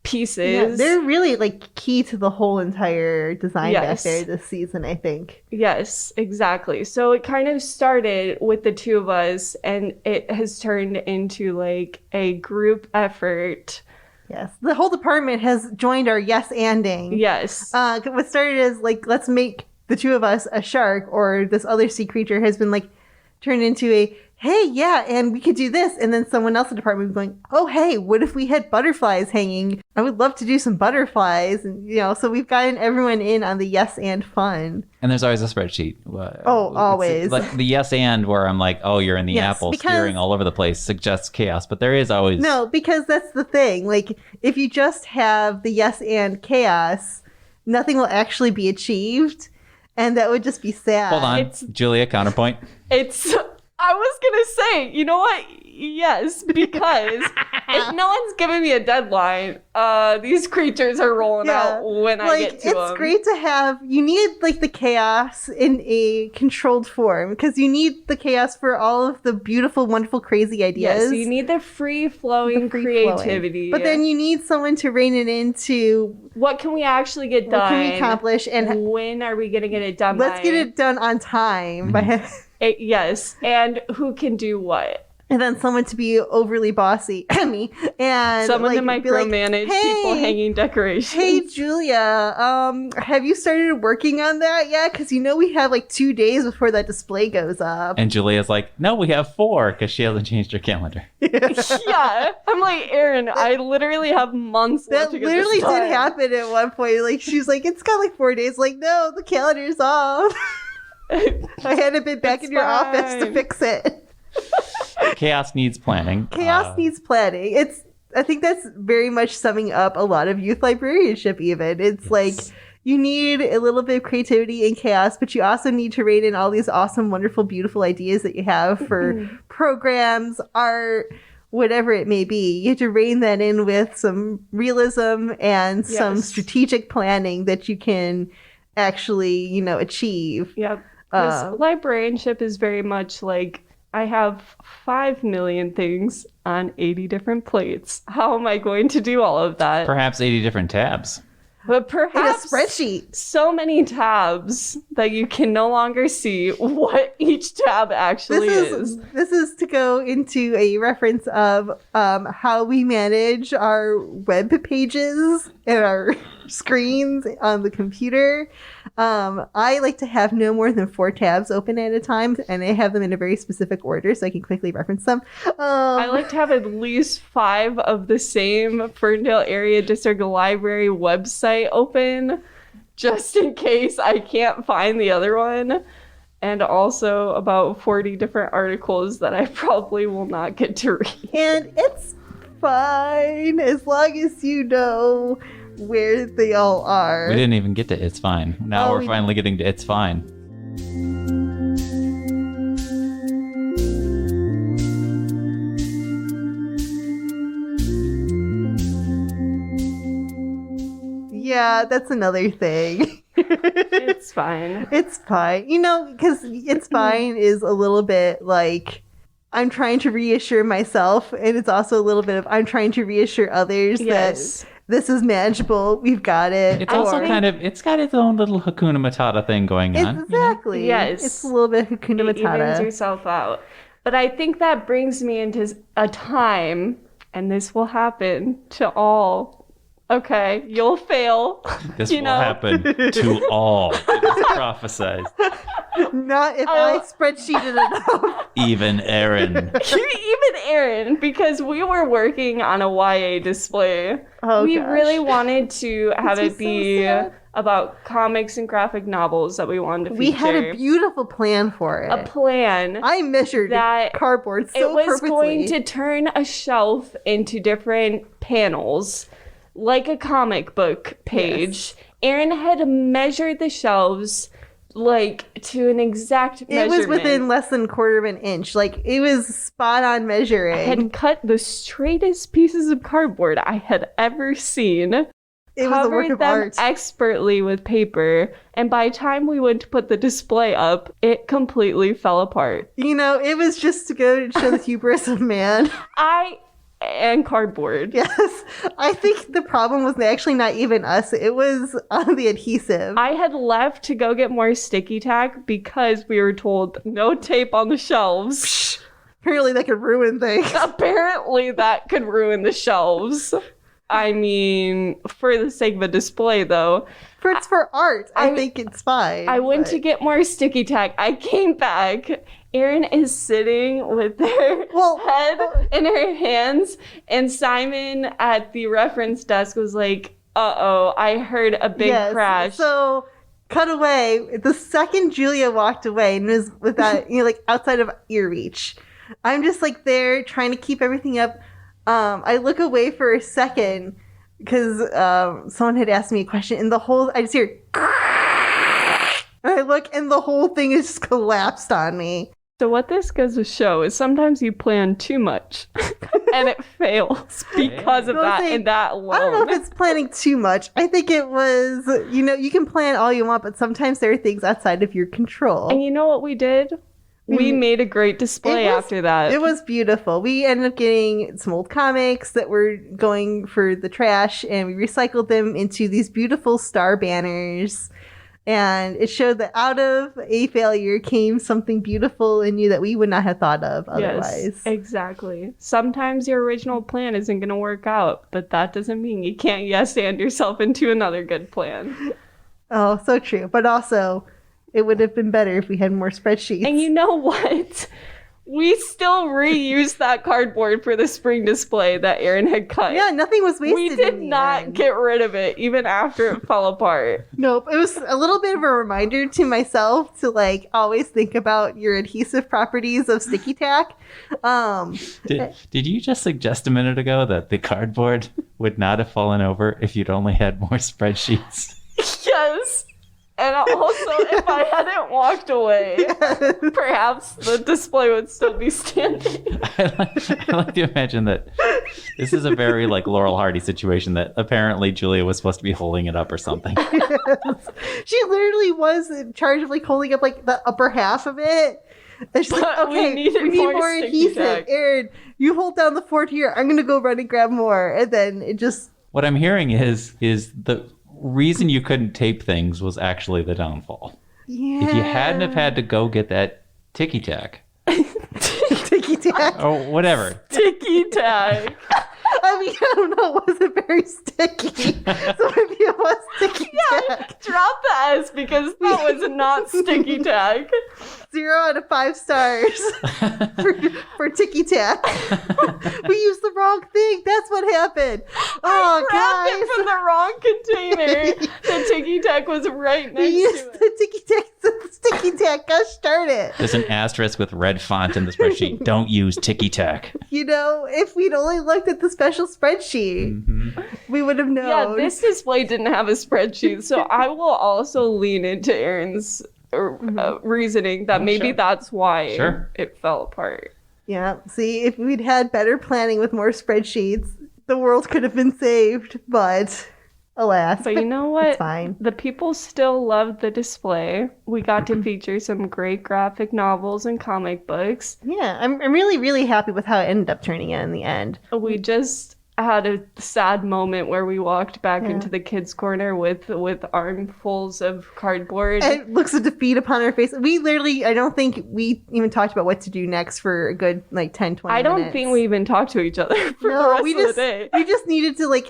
pieces. Yeah, they're really key to the whole entire design back there this season, I think. Yes, exactly. So it kind of started with the two of us, and it has turned into a group effort. Yes, the whole department has joined our yes-anding. Yes. What started as let's make the two of us a shark, or this other sea creature has been turned into a hey, yeah, and we could do this. And then someone else in the department would be going, oh, hey, what if we had butterflies hanging? I would love to do some butterflies. And, so we've gotten everyone in on the yes and fun. And there's always a spreadsheet. Always. Like the yes and where I'm like, oh, you're in the Yes, apple, because- steering all over the place, suggests chaos. But there is always... No, because that's the thing. Like, if you just have the yes and chaos, nothing will actually be achieved. And that would just be sad. Hold on, Julia, counterpoint. I was gonna say, you know what? Yes, because if no one's giving me a deadline, these creatures are rolling out when I get to them. It's great to have, you need like the chaos in a controlled form, because you need the chaos for all of the beautiful, wonderful, crazy ideas. Yes, you need the free-flowing creativity. But then you need someone to rein it into what can we actually get done? What can we accomplish? And when are we going to get it done Let's get it done on time. Yes, and who can do what? And then someone to be overly bossy, me, and someone to micromanage people hanging decorations. Hey, Julia, have you started working on that yet? Because we have like 2 days before that display goes up. And Julia's like, no, we have 4 because she hasn't changed her calendar. Yeah, I'm like, Erin, I literally have months left to get this literally done. did happen at one point. Like, she's like, it's got like 4 days. Like, no, the calendar's off. I hadn't been back in your office to fix it. Chaos needs planning. Chaos needs planning. I think that's very much summing up a lot of youth librarianship even. It's like you need a little bit of creativity and chaos, but you also need to rein in all these awesome, wonderful, beautiful ideas that you have for programs, art, whatever it may be. You have to rein that in with some realism and some strategic planning that you can actually, achieve. Yep. Because librarianship is very much like, I have 5 million things on 80 different plates. How am I going to do all of that? Perhaps 80 different tabs. But perhaps in a spreadsheet. So many tabs that you can no longer see what each tab actually is. This is to go into a reference of how we manage our web pages and our screens on the computer. I like to have no more than 4 tabs open at a time, and I have them in a very specific order so I can quickly reference them. I like to have at least 5 of the same Ferndale Area District Library website open, just in case I can't find the other one. And also about 40 different articles that I probably will not get to read. And it's fine as long as you know where they all are. We didn't even get to It's Fine. Now we're finally getting to It's Fine. Yeah, that's another thing. It's fine. It's fine. Because it's fine is a little bit like I'm trying to reassure myself, and it's also a little bit of I'm trying to reassure others that this is manageable. We've got it. It's also it's got its own little Hakuna Matata thing going on. Exactly. Yes. It's a little bit Hakuna Matata. It evens yourself out. But I think that brings me into a time, and this will happen to all. Okay, you'll fail. This will happen to all. It is prophesized. Not if I spreadsheeted enough. Even Erin. Even Erin, because we were working on a YA display. We really wanted to have it be about comics and graphic novels that we wanted to feature. We had a beautiful plan for it. A plan. I measured that cardboard so perfectly. It was perfectly. going to turn a shelf into different panels, like a comic book page. Yes. Erin had measured the shelves to an exact measurement. It was within less than a quarter of an inch. It was spot on measuring. I had cut the straightest pieces of cardboard I had ever seen. It was a work of art. Expertly with paper, and by the time we went to put the display up, it completely fell apart. It was just to go to show the hubris of man. And cardboard. Yes. I think the problem was actually not even us. It was the adhesive. I had left to go get more sticky tack because we were told no tape on the shelves. Apparently that could ruin things. Apparently that could ruin the shelves. I mean, for the sake of a display, though. It's for art. I think it's fine. I went to get more sticky tack. I came back, Erin is sitting with her head in her hands, and Simon at the reference desk was like, uh-oh, I heard a big crash. So, cut away. The second Julia walked away and was with that, like outside of ear reach, I'm just like there trying to keep everything up. I look away for a second because someone had asked me a question, and I just hear, and I look, and the whole thing is just collapsed on me. So what this goes to show is sometimes you plan too much and it fails because of that and that alone. I don't know if it's planning too much. I think it was, you can plan all you want, but sometimes there are things outside of your control. And you know what we did? We made a great display after that. It was beautiful. We ended up getting some old comics that were going for the trash, and we recycled them into these beautiful star banners. And it showed that out of a failure came something beautiful and new that we would not have thought of otherwise. Yes, exactly. Sometimes your original plan isn't going to work out, but that doesn't mean you can't yes-and yourself into another good plan. Oh, so true. But also, it would have been better if we had more spreadsheets. And you know what? We still reused that cardboard for the spring display that Erin had cut. Yeah, nothing was wasted. We did not get rid of it even after it fell apart. Nope. It was a little bit of a reminder to myself to always think about your adhesive properties of sticky tack. Did you just suggest a minute ago that the cardboard would not have fallen over if you'd only had more spreadsheets? Yes. And also, if I hadn't walked away, perhaps the display would still be standing. I like to imagine that this is a very Laurel Hardy situation that apparently Julia was supposed to be holding it up or something. Yes. She literally was in charge of holding up the upper half of it. And she's like, okay, we need more adhesive. Erin, you hold down the fort here. I'm going to go run and grab more. And then it just... What I'm hearing is the reason you couldn't tape things was actually the downfall. Yeah. If you hadn't have had to go get that ticky tack. Ticky tack? Or whatever. Ticky tack. I mean, I don't know. It wasn't very sticky. So maybe it was sticky tack. Drop the S because that was not sticky tack. 0 out of 5 stars for ticky tack. We used the wrong thing. That's what happened. Oh, I grabbed guys. it from the wrong container. The ticky tack was right next We used to it. the ticky tack, the sticky tack. Gosh darn it. There's an asterisk with red font in the spreadsheet. Don't use ticky tack. If we'd only looked at the special spreadsheet, we would have known. Yeah, this display didn't have a spreadsheet, so I will also lean into Erin's reasoning that maybe that's why it fell apart. Yeah, see, if we'd had better planning with more spreadsheets, the world could have been saved, but alas. But you know what? It's fine. The people still loved the display. We got to feature some great graphic novels and comic books. Yeah, I'm really, really happy with how it ended up turning out in the end. We just had a sad moment where we walked back into the kids' corner with armfuls of cardboard. And looks of defeat upon our face. We literally, I don't think we even talked about what to do next for a good 10, 20 minutes. I don't think we even talked to each other for the rest of the day. We just needed to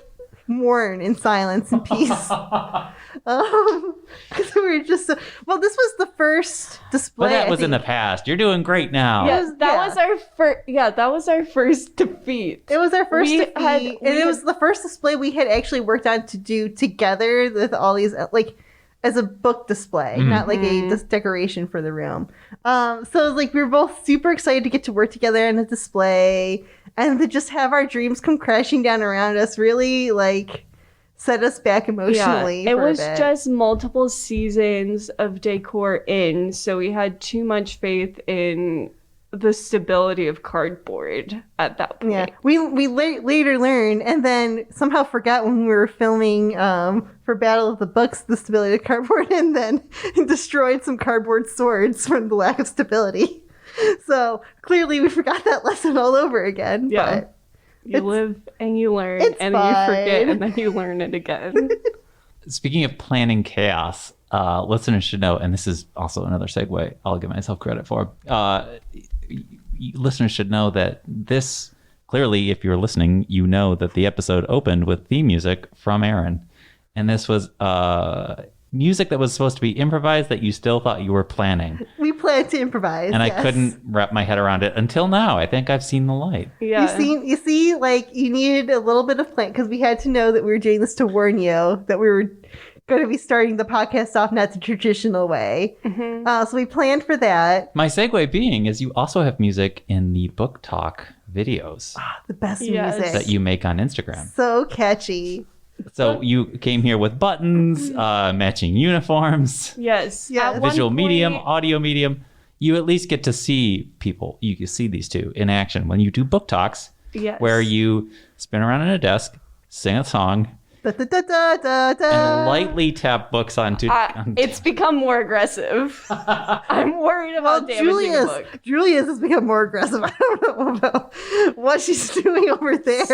mourn in silence and peace. Because we were just this was the first display. But that was in the past. You're doing great now. Yes, that was our first defeat. It was our first defeat, and it was the first display we had actually worked on to do together with all these as a book display, not a decoration for the room. So we were both super excited to get to work together on a display, and to just have our dreams come crashing down around us really set us back emotionally. It was just multiple seasons of decor in, so we had too much faith in the stability of cardboard at that point. Yeah, we later learned, and then somehow forgot when we were filming for Battle of the Books the stability of cardboard, and then destroyed some cardboard swords from the lack of stability. So clearly we forgot that lesson all over again. Yeah. But you live and you learn, and then you forget, and then you learn it again. Speaking of planning chaos, listeners should know, and this is also another segue I'll give myself credit for. Listeners should know that this, clearly, if you're listening, you know that the episode opened with theme music from Erin. And this was music that was supposed to be improvised that you still thought you were planning. We planned to improvise. And yes. I couldn't wrap my head around it until now. I think I've seen the light. Yeah. You see, like, you needed a little bit of plan because we had to know that we were doing this to warn you that we were going to be starting the podcast off not the traditional way. So we planned for that. My segue being is you also have music in the book talk videos The best Yes. music. that you make on Instagram. So catchy. So you came here with buttons, matching uniforms, Yes. Yes. At one visual medium, point- audio medium. You at least get to see people. You can see these two in action when you do book talks, Yes. where you spin around on a desk, sing a song, Da, da, da, da, da, da. and lightly tap books onto. It's become more aggressive. I'm worried about damaging a book. Julia's has become more aggressive. I don't know about what she's doing over there.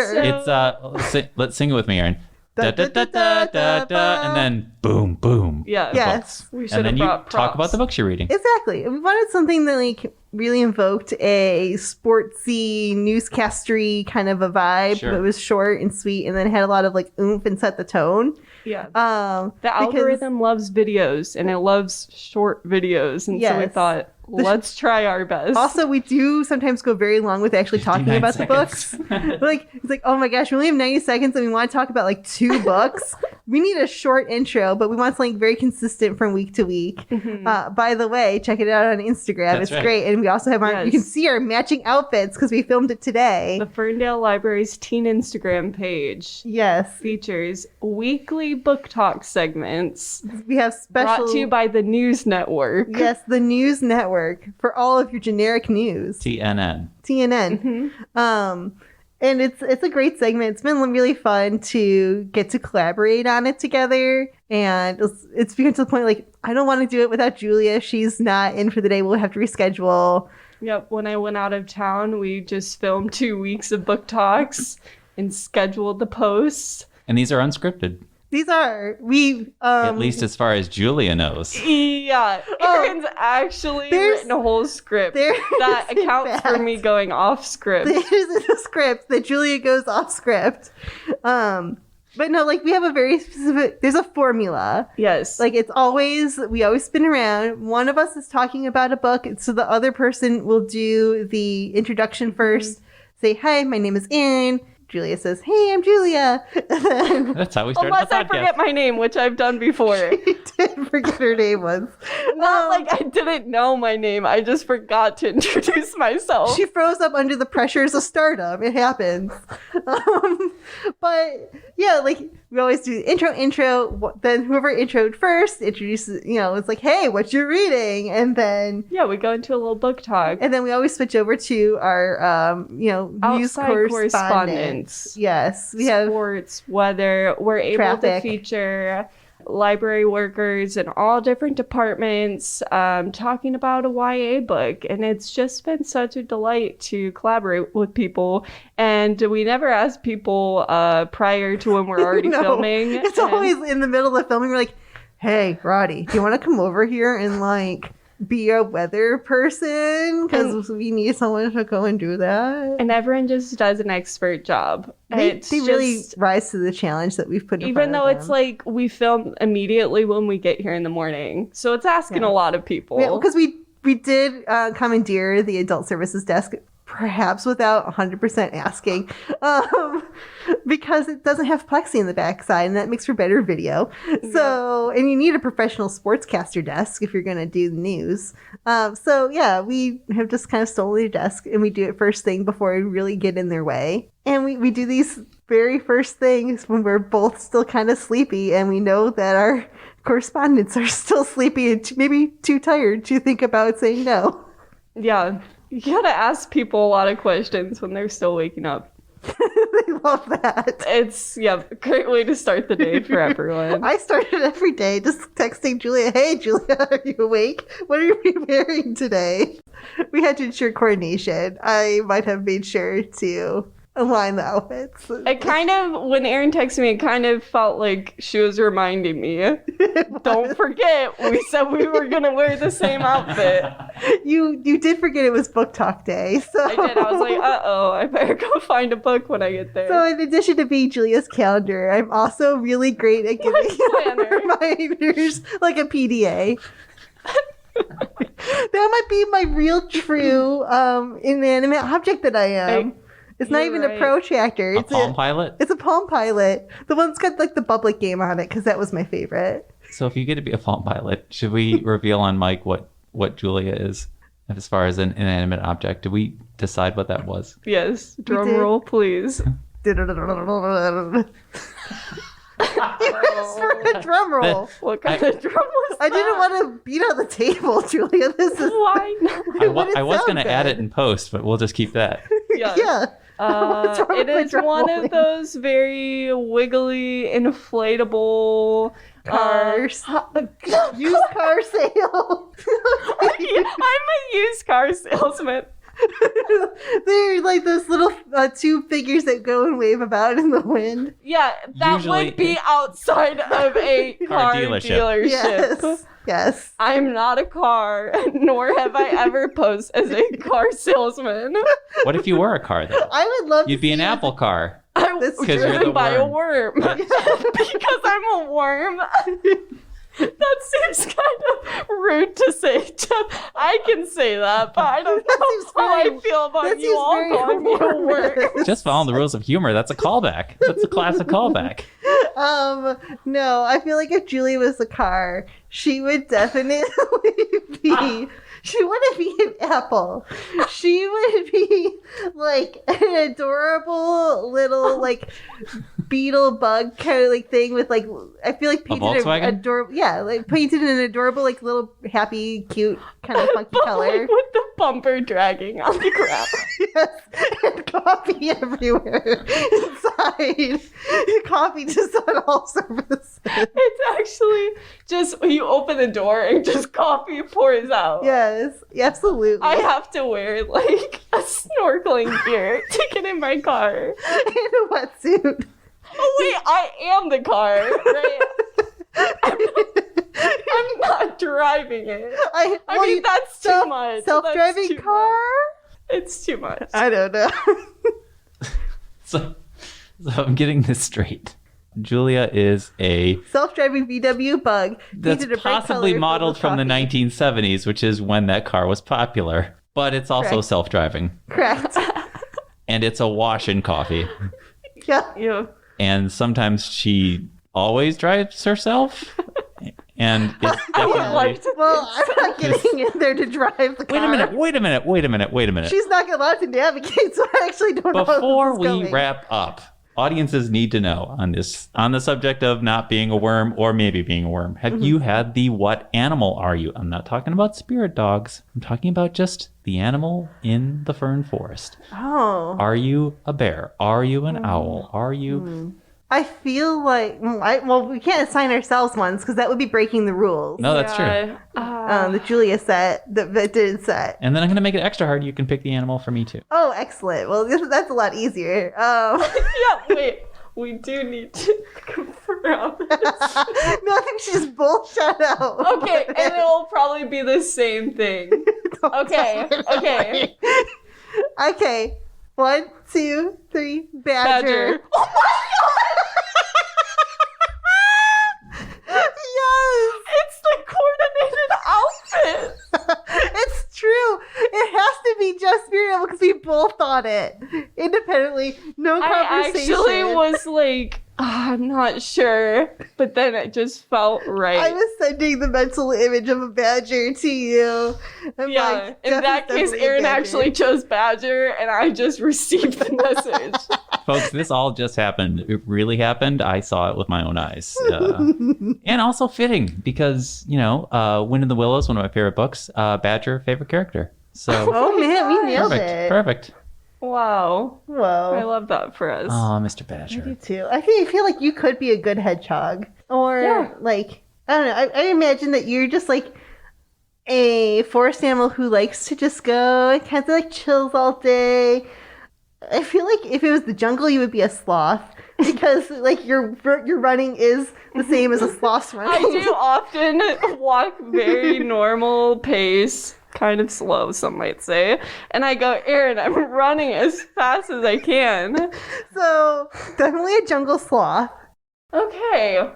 So- It's let's sing it with me, Aaron. Da, da, da, da, da, da, and then boom, boom. Yeah. Yes. We should And then have you brought talk props. about the books you're reading. Exactly. We wanted something that like really invoked a sportsy, newscastery kind of a vibe, Sure. but it was short and sweet, and then had a lot of like oomph and set the tone. Yeah. The because- algorithm loves videos and it loves short videos. And so we Yes. thought, let's try our best. Also, we do sometimes go very long with actually talking 59 about the books. Like, it's like, oh my gosh, we only have 90 seconds and we want to talk about like 2 books. We need a short intro, but we want something very consistent from week to week. By the way, check it out on Instagram. That's it's right. great. And we also have our, you can Yes. see our matching outfits because we filmed it today. The Ferndale Library's teen Instagram page Yes. features weekly book talk segments We have special. brought to you by the News Network. Yes, the News Network for all of your generic news. TNN. TNN. And it's a great segment. It's been really fun to get to collaborate on it together. And it's become to the point like, I don't want to do it without Julia. She's not in for the day. We'll have to reschedule. Yep, when I went out of town, we just filmed 2 weeks of book talks and scheduled the posts. And these are unscripted, These are, at least as far as Julia knows. Yeah, Aaron's actually there's- written a whole script there that is, in accounts for fact. me going off script. there's in the script that Julia goes off script. But no, like we have a very specific, there's a formula. Yes. Like we always spin around. One of us is talking about a book, so the other person will do the introduction first. Say, hi, my name is Erin. Julia says, hey, I'm Julia. And then That's how we started unless the I podcast. forget my name, which I've done before. she did forget her name once. Not like I didn't know my name. I just forgot to introduce myself. She froze up under the pressures of stardom. It happens. But yeah, like we always do intro. Then whoever introed first introduces, it's like, hey, what you reading? And then Yeah, we go into a little book talk. we always switch over to our, news Outside correspondence. Yes, we have sports, weather. We're able Traffic. to feature library workers in all different departments talking about a YA book. And it's just been such a delight to collaborate with people. And we never ask people prior to when we're already No, filming. It's And- always in the middle of filming. We're like, hey, Roddy, do you want to come over here and like be a weather person? Because we need someone to go and do that. And everyone just does an expert job. They It's really just- rise to the challenge that we've put in even front though of it's them. like we film immediately when we get here in the morning. So it's asking Yeah. a lot of people. Yeah, because we did commandeer the adult services desk, perhaps without 100% asking, because it doesn't have plexi in the backside, and that makes for better video. So, and you need a professional sportscaster desk if you're going to do the news. So yeah, we have just kind of stolen their desk, and we do it first thing before we really get in their way. And we do these very first things when we're both still kind of sleepy, and we know that our correspondents are still sleepy and maybe too tired to think about saying no. Yeah. You gotta ask people a lot of questions when they're still waking up. They love that. It's, a great way to start the day for everyone. I started every day just texting Julia, hey, Julia, are you awake? What are you wearing today? We had to ensure coordination. I might have made sure to align the outfits. It kind of, when Erin texted me, it kind of felt like she was reminding me, don't forget, we said we were going to wear the same outfit. You did forget it was book talk day. So I did. I was like, uh-oh, I better go find a book when I get there. So in addition to being Julia's calendar, I'm also really great at giving planner? reminders like a PDA. That might be my real true inanimate object that I am. It's not you're even right. a protractor. A Palm Pilot? It's a Palm Pilot. The one's got like the public game on it because that was my favorite. So if you get to be a Palm Pilot, should we reveal on mic what Julia is as far as an inanimate object? Did we decide what that was? Yes. Drum did. roll, please. You asked for a drum roll. What kind of drum was I didn't that? want to beat on the table, Julia. This is Why not? I was going sound to add good. it in post, but we'll just keep that. Yeah. yeah. What's wrong It with my is drum one rolling? of those very wiggly, inflatable Cars. Used Used car sale. I'm a used car salesman. They're like those little two figures that go and wave about in the wind. Yeah, that Usually- would be outside of a car dealership. Yes. Yes. I'm not a car, nor have I ever posed as a car salesman. What if you were a car, though? I would love You'd to be see an it. Apple car. I was 'Cause you're driven the by a worm. worm. Because I'm a worm. That seems kind of rude to say. I can say that, but I don't That know seems how I very- feel about that you seems all very calling me a worm. humorous. Just following the rules of humor. That's a callback. That's a classic callback. No, I feel like if Julie was a car, she would definitely be. She wouldn't be an apple. She would be like an adorable little like beetle bug kind of like thing with like I feel like painted Volkswagen? adorable. Yeah, like painted in an adorable like little happy cute kind of funky But color. like with the bumper dragging on the ground. Yes, and coffee everywhere inside. Coffee just on all surfaces. It's actually just you open the door and just coffee pours out. Yes, absolutely. I have to wear like a snorkeling gear to get in my car. in a wetsuit. Oh wait, I am the car, right? I'm not driving it. I well, mean, you- that's too much. Self-driving That's too car? much. It's too much. I don't know. So I'm getting this straight. Julia is a Self-driving VW bug. that's painted a bright possibly color modeled filled from the with coffee. 1970s, which is when that car was popular. But it's also Correct. self-driving, Correct. and it's a wash in coffee. Yeah. Yeah. And sometimes she always drives herself, and it's I would definitely. like to. Well, I'm not getting in there to drive the car. Wait a minute. She's not allowed to navigate, so I actually don't know how Before this is we going. wrap up, audiences need to know on the subject of not being a worm or maybe being a worm. Have you had the what animal are you? I'm not talking about spirit dogs. I'm talking about just the animal in the Fern Forest. Oh. Are you a bear? Are you an owl? Are you? I feel like, well, we can't assign ourselves ones because that would be breaking the rules. No, that's true. The Julia set, the did set. And then I'm going to make it extra hard. You can pick the animal for me too. Oh, excellent. Well, that's a lot easier. Yeah, wait. We do need to confirm this. No, I think she just both shut out. Okay, and it'll probably be the same thing. Okay, okay. Okay. 1, 2, 3. Badger. Oh Yes. It's the coordinated outfit. It's true. It has to be just spirit animal because we both thought it independently. No I conversation. actually was like, I'm not sure, but then it just felt right. I was sending the mental image of a badger to you. I'm yeah, like, in Jeff that is case, definitely a Aaron badger. actually chose Badger, and I just received the message. Folks, this all just happened. It really happened. I saw it with my own eyes. And also fitting because, Wind in the Willows, one of my favorite books, Badger, favorite character. So Oh man, we nailed perfect. it. Perfect. Wow, I Whoa. love that for us. Oh, Mr. I do Badger. too. I feel like you could be a good hedgehog. Or Yeah. like, I don't know. I imagine that you're just like a forest animal who likes to just go and kind of like chills all day. I feel like if it was the jungle, you would be a sloth because like your running is the same as a sloth's running. I do often walk very normal pace, kind of slow, some might say. And I go, Aaron, I'm running as fast as I can. So definitely a jungle sloth. Okay.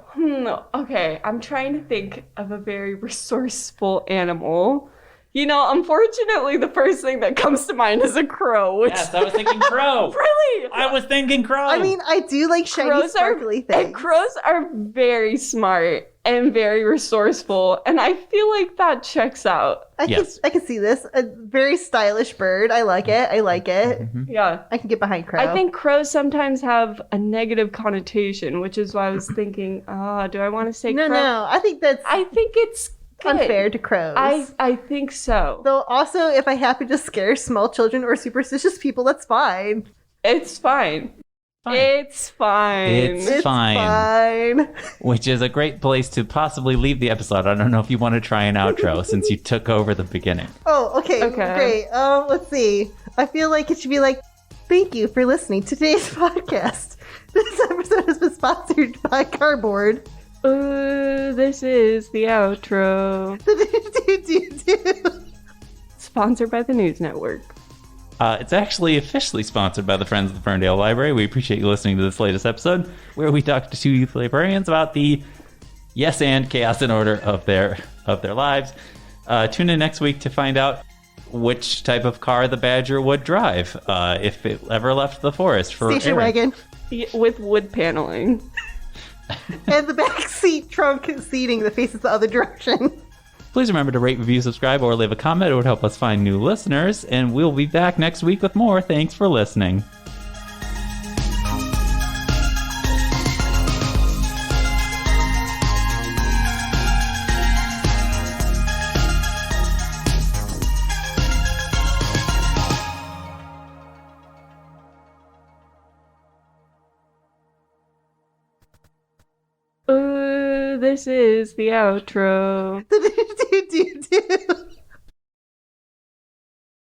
Okay. I'm trying to think of a very resourceful animal. You know, unfortunately, the first thing that comes to mind is a crow. Which Yes, I was thinking crow. really, I was thinking crow. I mean, I do like shiny, sparkly things. and crows are very smart and very resourceful, and I feel like that checks out. Yes. I can see this. A very stylish bird. I like it. I like it. Mhm. Yeah. I can get behind crow. I think crows sometimes have a negative connotation, which is why I was thinking, do I want to say no, crow? no. I think that's I think it's good. unfair to crows. I think so. Though also, if I happen to scare small children or superstitious people, that's fine. It's fine. Fine. It's fine. It's fine. Fine. Which is a great place to possibly leave the episode. I don't know if you want to try an outro since you took over the beginning. Oh, okay. Okay. Great. Let's see. I feel like it should be like, thank you for listening to today's podcast. This episode has been sponsored by Cardboard. This is the outro. Sponsored by the News Network. It's actually officially sponsored by the Friends of the Ferndale Library. We appreciate you listening to this latest episode, where we talk to two youth librarians about the yes and chaos and order of their lives. Tune in next week to find out which type of car the Badger would drive if it ever left the forest for Station Aaron. wagon. With wood paneling. And the back seat trunk seating that faces the other direction. Please remember to rate, review, subscribe, or leave a comment. It would help us find new listeners. And we'll be back next week with more. Thanks for listening. This is the outro.